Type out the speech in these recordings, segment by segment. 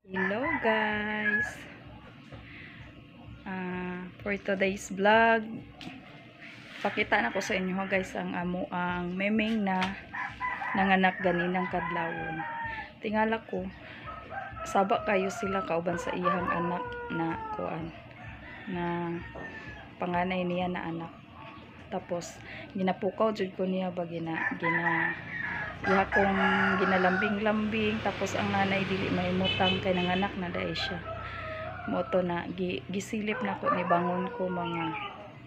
Hello guys, for today's vlog pakita na ko sa inyo guys ang memeng na nanganak ganinang kadlawon. Tingala ko saba kayo sila kauban sa iyang anak na kuan na panganay niya na anak. Tapos ginapukaw jud ko niya ba iha kong ginalambing-lambing, tapos ang nanay dili mahimutang kay nanganak na daay siya. Moto na gisilip na ko ni bangon ko mga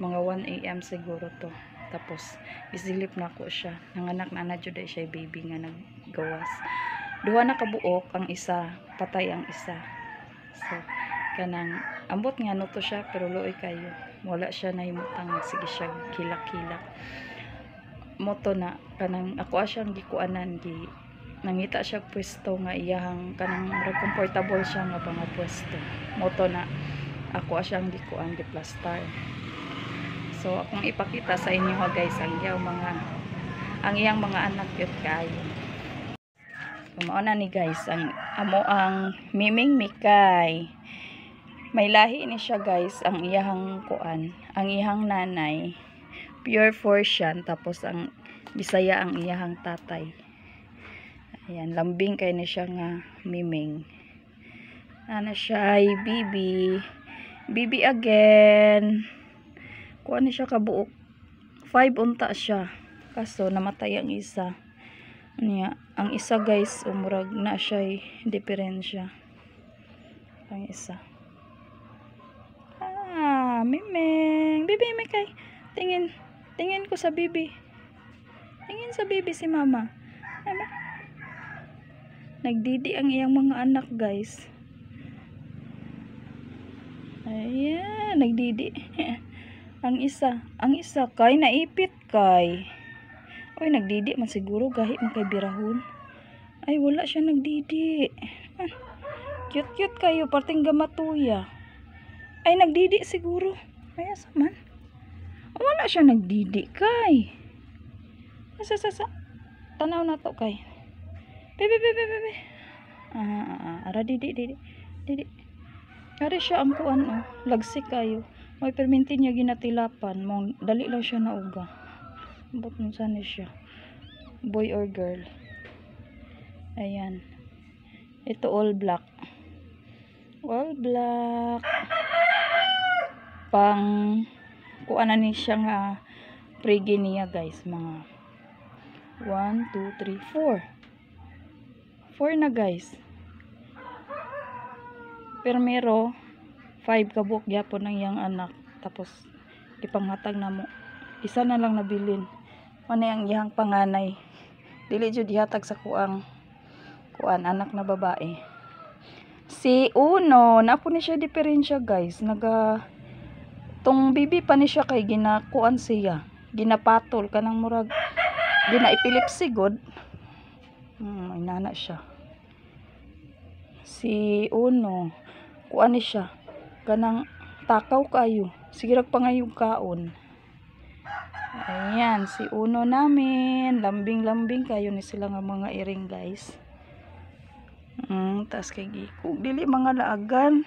1 AM siguro to. Tapos gisilip na ko siya. Nanganak na jud siya baby nga naggawas. Duha na kabuok ang isa, patay ang isa. So kanang ambot nga no to siya pero luoy kayo. Wala siya nahimutang sige siya kilak-kilak. Moto na kanang ako siyang gikuanan nangita siya pwesto nga iyang kanang comfortable siya nga mga pwesto. Moto na ako siyang gikuan giplastar. So akong ipakita sa inyo guys ang iyang mga anak yun kayo. Mao na ni guys ang Miming Mikay. May lahi ni siya guys ang iyang kuan, ang iyang nanay pure Forsian, tapos ang Bisaya ang iyang tatay. Ayan, lambing kay ni siya nga Miming. Ana siya ay Bibi again. Kuha ni siya kabuok. 5 unta siya. Kaso namatay ang isa. Ang isa guys, umurag na siya diferensya. Ang isa. Miming. Bibi Mikay. Tingin ko sa bibi. Tingin sa bibi si mama. Ano? Nagdidi ang iyang mga anak guys. Ayan, nagdidi. ang isa kay naipit kay. Oy, nagdidi man siguro gahi man kay birahon. Ay, wala siya nagdidi. Cute kayo, parting gamatuya. Ay, nagdidi siguro. Ay, asa man? Wala siya nagdidi kay. Sa. Tanaw na to kay. Bebe. Ara didi. Ari siya ang kuan lagsik kayo. May permintin niya ginatilapan. Mong dali lang siya nauga. But nun sana siya. Boy or girl. Ayan. Ito all black. All black. Pang kuanan ni siya nga prigi niya guys, mga 1, 2, 3, 4 na guys. Permero 5 kabuk gyapon ng yang anak, tapos ipanghatag na mo isa na lang nabilin manay ang iyang panganay, dili jud ihatag sa kuan anak na babae. Si Uno napo ni siya diferensya guys, tong bibi pa ni siya kay ginakuan siya, ginapatol kanang murag ginaipilip sigod. Inana siya. Si Uno kuan ni siya kanang takaw kayo, sige rag pangayog kaon. Ayan, si Uno namin, lambing kayo ni sila nga mga iring guys. Tas kay gikog dili mga laagan.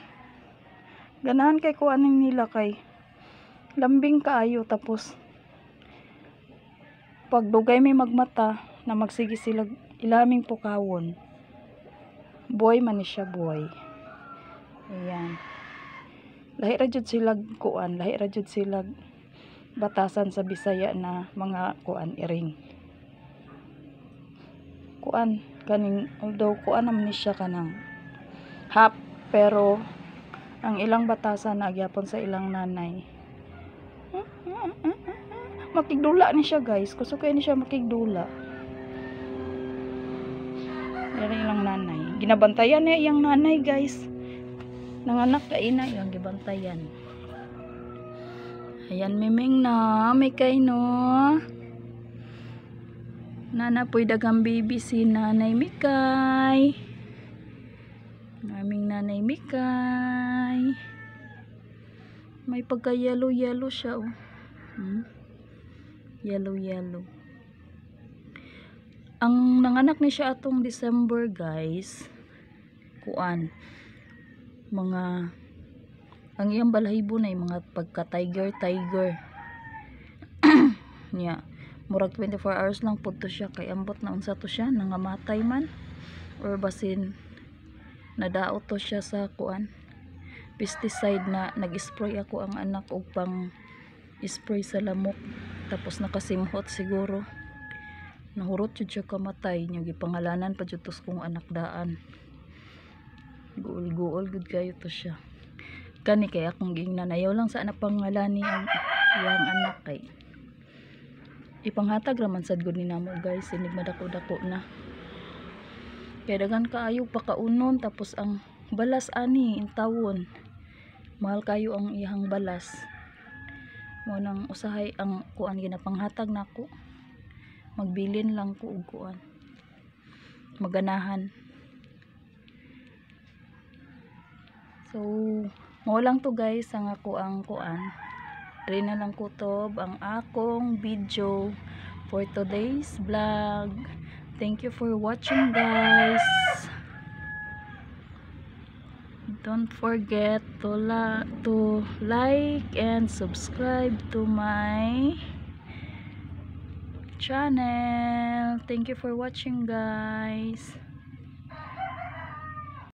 Ganahan kay kuaning nila kay lambing kaayo, tapos pagdugay may magmata na magsige sila ilaming pukawon. Boy man ni siya, boy. Ayan. Lahi ra jud sila kuan, lahi ra jud sila batasan sa Bisaya na mga kuan iring. Kuan kaning although kuan naman ni siya kanang half, pero ang ilang batasan na agyapon sa ilang nanay. Makigdula ni siya guys, kusukay ni siya makigdula. Yan ilang nanay, ginabantayan niya iyang nanay guys. Nanganak ka ina yung gibantayan. Ayan, Miming na Mikay no. Nanapoy dagang baby si Nanay Mikay. Aming Nanay Mikay. May pagka yellow siya Yellow. Ang nanganak ni siya atong December guys. kuan mga ang iyang balahibo na mga pagka tiger niya murag 24 hours lang pud to siya kay ambot na unsa to siya nangamatay man or basin nadaot to siya sa kuan pesticide na nag-spray ako ang anak og pang spray sa lamok tapos nakasimhot siguro nahurot jud siya kamatay nya gipangalanan pa jud tos kong anak daan guol gud kayo to siya kani kay akong giingnan ayaw lang sa anak pangalani ang iyang anak kay ipanghatag raman sad gud ni namo guys inig madako-dako na kay dagan kaayo pakaunon tapos ang balas ani intawon mahal kayo ang iyang balas mo nang usahay ang kuan ginapanghatag nako magbilin lang ko og kuan maganahan so mo lang to guys ang ako ang kuan rin na lang kutob ang akong video for today's vlog. Thank you for watching guys. Don't forget to like and subscribe to my channel. Thank you for watching guys.